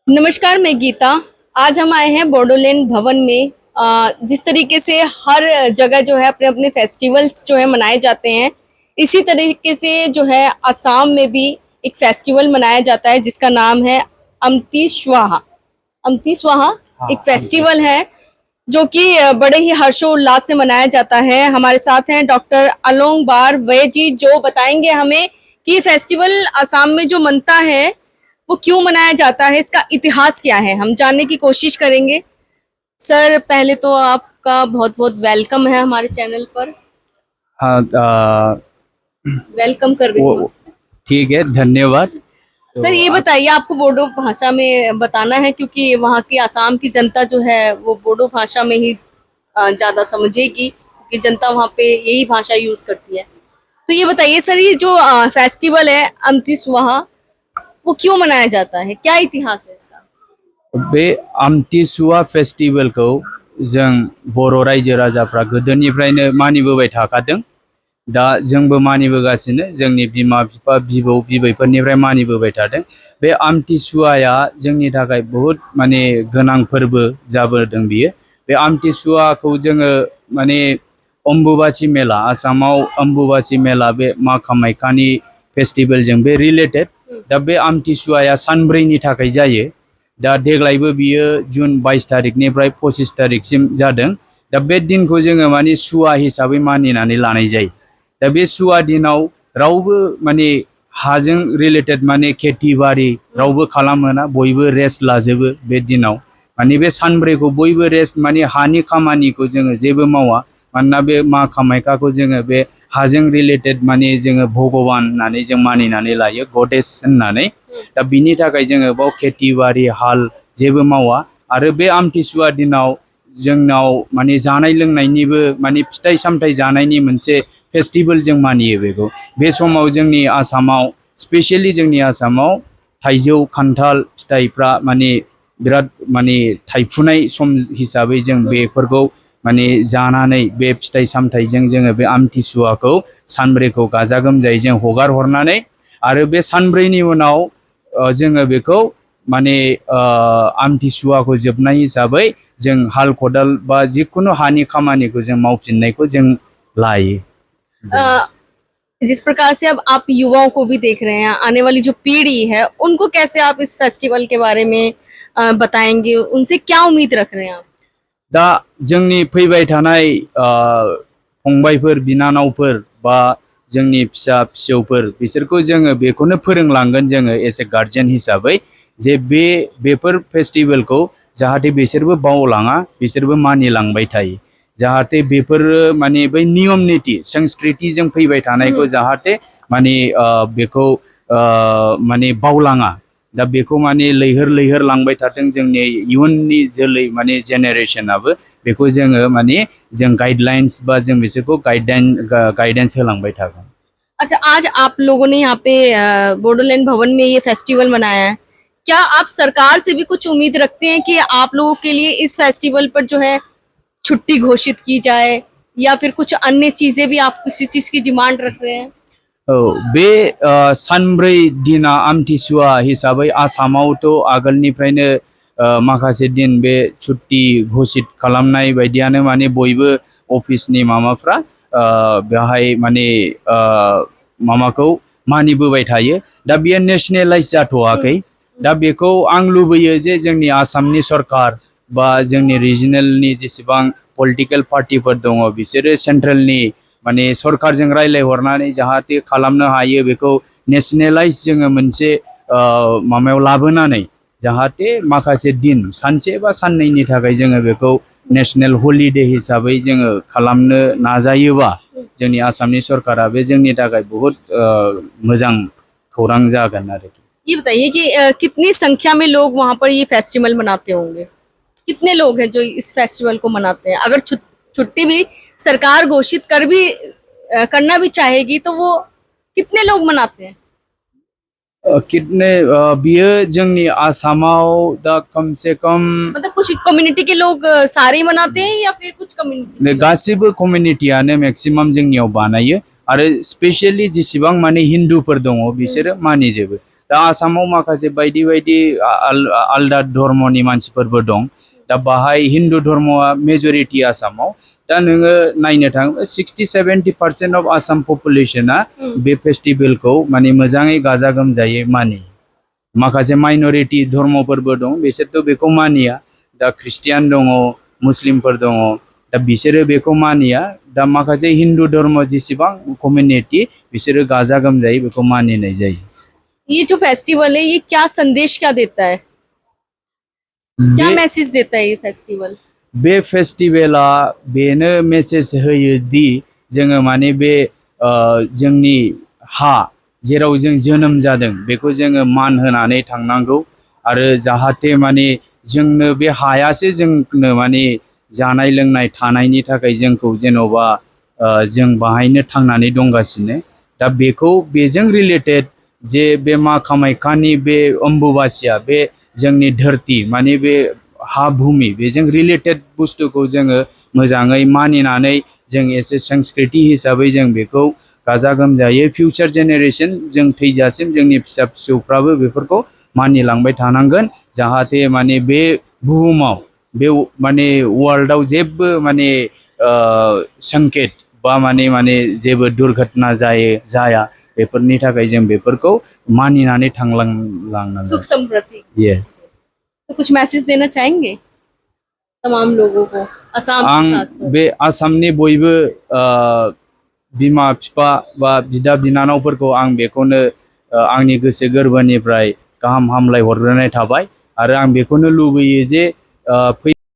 नमस्कार, मैं गीता। आज हम आए हैं बोडोलैंड भवन में। जिस तरीके से हर जगह जो है अपने अपने फेस्टिवल्स जो है मनाए जाते हैं, इसी तरीके से जो है असम में भी एक फेस्टिवल मनाया जाता है जिसका नाम है अमती स्वाहा। अमती स्वाहा एक फेस्टिवल है जो कि बड़े ही हर्षोल्लास से मनाया जाता है। हमारे साथ हैं डॉक्टर अलोंगबार वे जी, जो बताएंगे हमें कि ये फेस्टिवल असम में जो मनता है वो क्यों मनाया जाता है, इसका इतिहास क्या है, हम जानने की कोशिश करेंगे। सर, पहले तो आपका बहुत बहुत वेलकम है हमारे चैनल पर। हाँ, वेलकम कर रही हूँ। वो ठीक है, धन्यवाद। सर, ये बताइए, आपको बोडो भाषा में बताना है क्योंकि वहाँ की आसाम की जनता जो है वो बोडो भाषा में ही ज्यादा समझेगी, क्योंकि जनता वहाँ पे यही भाषा यूज करती है। तो ये बताइए सर, ये जो फेस्टिवल है अमती सुहा, वो क्यों मनाया जाता है, क्या इतिहास है इसका? बे आमथिसुवा फेस्टिवलखौ जों बर' रायजो राजाफ्रा गोदोनिफ्रायनो मानिबोबाय थाखादों। दा जोंबो मानिबोगासिनो, जोंनि बिमा बिफा बिबौ बिबैफोरनिफ्राय मानिबोबाय थादों। बे आमथिसुवाया जोंनि थाखाय बहुद माने गोनां फोरबो जाबोदों बियो। बे आमथिसुवाखौ जोङो माने अम्बुबाची मेला, आसामाव अम्बुबाची मेला, बे मा कामाख्यानि फेस्टिवलजों बे रिलेटेड। दा बे आमथिसुवाया सानब्रैनि थाखाय जायो। दा देग्लायबो बियो जुन 22 तारिखनिफ्राय 25 तारिखसिम जादों। दा बे दिनखौ जोङो माने सुवा हिसाबै मानिनानै लानाय जायो। दा बे सुवा दिनाव रावबो माने हाजों रिलेटेड माने खेथि बारि रावबो खालामोना, बयबो रेस्ट लाजोबो बे दिनाव। माने बे सानब्रैखौ बयबो रेस्ट, माने हानि खामानिखौ जोङो जेबो मावा। मानोना बे मा कामाख्याखौ जोङो बे हाजों रिलेटेड माने जोङो भगवान होननानै जों मानिनानै लायो, गडेस होननानै। दा बिनि थाखाय जोङो बाव खेथि बारि हाल जेबो मावा। आरो बे आमथिसुवा दिनाव जोंनाव माने जानाय लोंनायनिबो माने फिथाइ सामथाइ जानायनि मोनसे फेस्टिवल जों मानियो बेखौ। बे समाव जोंनि आसामाव, स्पेशली जोंनि आसामाव थाइजौ खान्थाल फिथाइफ्रा माने बिराद माने थाइफुनाय सम हिसाबै जों बेफोरखौ माने जानानै बे फिथाइ सामथाइजों जोङो बे आमथिसुवाखौ सानब्रैखौ गाजा गोमजायै जों हगार हरनानै, आरो बे सानब्रैनि उनाव जोङो बेखौ माने आमथिसुवाखौ जोबनाय हिसाबै जों हाल खदाल बा जिखुनु हानि खामानिखौ जों मावफिननायखौ जों लायो। जिस प्रकार से अब आप युवाओं को भी देख रहे हैं, आने वाली जो पीढ़ी है उनको कैसे आप इस फेस्टिवल के बारे में बताएंगे, उनसे क्या उम्मीद रख रहे हैं आप? दा जोंनि फैबाय थानाय फंबायफोर बिनानावफोर बा जोंनि फिसा फिसौफोर, बिसोरखौ जोङो बेखौनो फोरोंलांगोन जोङो एज ए गार्जियन हिसाबै, जे बेफोर फेस्टिवलखौ जाहाथे बिसोरबो बावलाङा, बिसोरबो मानिलांबाय थायो। जाहाथे बेफोरो माने बै नियम निति संस्कृतिजों फैबाय थानायखौ जाहाथे माने बेखौ माने बावलाङा। दा बेखौ माने लैहोर लैहोर लांबाय थाथों जोंनि इयुननि जोलै माने जेनेरेशनाबो। बेखौ जोङो माने जों गाइडलाइंस बा जों बिसोरखौ गाइडेंस होलांबाय थागोन। अच्छा, आज आप लोगों ने यहाँ पे बोडोलैंड भवन में ये फेस्टिवल मनाया है, क्या आप सरकार से भी कुछ उम्मीद रखते हैं कि आप लोगों के लिए इस फेस्टिवल पर जो है छुट्टी घोषित की जाए, या फिर कुछ अन्य चीजें भी आप किसी चीज की डिमांड रख रहे हैं? औ बे सानब्रै दिना आमथिसुवा हिसाबै आसामावथ' आगोलनिफ्रायनो माखासे दिन बे छुट्टी घोषित खालामनाय बायदियानो, माने बयबो अफिसनि मामाफ्रा बेवहाय माने मामाखौ मानिबोबाय थायो। दा बियो नेशनेलाइज जाथ'वाखै। दा बेखौ आं लुबैयो जे जोंनि आसामनि सरकार बा जोंनि रिजनेलनि जेसेबां पलिटिकेल पार्टिफोर दङ, बिसोरो सेन्ट्रेलनि माने सरकारजों रायलायहरनानै जाहाथे खालामनो हायो बेखौ नेशनेलाइज जोङो मोनसे माबायाव लाबोनानै, जाहाथे माखासे दिन सानसे बा साननैनि थाखाय जोङो बेखौ नेशनेल हलिडे हिसाबै जोङो खालामनो नाजायोबा जोंनि आसामनि सरकारा, बे जोंनि थाखाय बहुत मोजां खौरां जागोन आरोखि। ये बताइए कि कितनी संख्या में लोग वहाँ पर ये फेस्टिवल मनाते होंगे? कितने लोग हैं जो इस फेस्टिवल को मनाते हैं? अगर छुट्टी भी सरकार घोषित करना भी चाहेगी तो वो कितने लोग मनाते हैं? कितने बियो जोंनि आसामाव दा कम से कम, मतलब कुछ कम्युनिटी के लोग सारे ही मनाते हैं या फिर कुछ कम्युनिटी? गासिबो कम्युनिटियानो मैक्सिमाम जोंनियाव बानायो। आरो स्पेसियेलि जेसेबां माने हिन्दुफोर दङ बिसोरो मानिजोबो दा आसामाव माखासे बायदि बायदि आलदा धर्मनि मानसिफोरबो दं दा बाहाय हिन्दु धर्मआ मेजरिटि आसामाव दा नोङो नायनो थाङोब्ला 60-70% अफ आसाम पपुलेशना बे फेस्टिभेलखौ माने मोजाङै गाजा गोमजायै मानियो माखासे माइनरिटि धर्मफोरबो दं बिसोरथ' बेखौ मानिया दा ख्रिस्टियान दङ मुस्लिमफोर दङ दा बिसोरो बेखौ मानिया दा माखासे हिन्दु धर्म जेसेबां कमिउनिटि बिसोरो गाजा गोमजायै बेखौ मानिनाय जायो ये जो फेस्टिवल है ये क्या संदेश क्या देता है, क्या बे मैसेज देता है ये फेस्टिवल? बे फेस्टिभेला बेनो मेसेज होयो दि जोङो माने बे जोंनि हा जेराव जों जोनोम जादों बेखौ जोङो मान होनानै थांनांगौ आरो जाहाथे माने जोंनो बे हायासो जोंनो माने जानाय लोंनाय थानायनि थाखाय जोंखौ जेन'बा जों बाहायनो थांनानै दंगासिनो दा बेखौ बेजों रिलेटेड जे बे मा कामाख्यानि बे अम्बुबासिया बे जोंनि धरती माने बे हा भूमि बेजों रिलेटेड बुस्थुखौ जोङो मोजाङै मानिनानै जों एसे संस्कृति हिसाबै जों बेखौ गाजा गोमजायै फिउचार जेनेरेशन जों थैजासिम जोंनि फिसा फिसौफ्राबो बेफोरखौ मानिलांबाय थानांगोन जाहाथे माने बे बुहुमाव बे माने वर्ल्डआव जेबो माने संकेत बा माने जेबो दुर्घटना जाया बेफोरनि थाखाय जों बेफोरखौ मानिनानै थांलांनांगोन सुख समृद्धि। यस तो कुछ मैसेज देना चाहेंगे तमाम लोगों को, असम आं से खासतौर बे आसामनि बयबो बिमा बिफा बा बिदा बिनानावफोरखौ आं बेखौनो आंनि गोसो गोरबोनिफ्राय गाहाम हामलाय हरग्रोनाय थाबाय आरो आं बेखौनो लुबैयो जे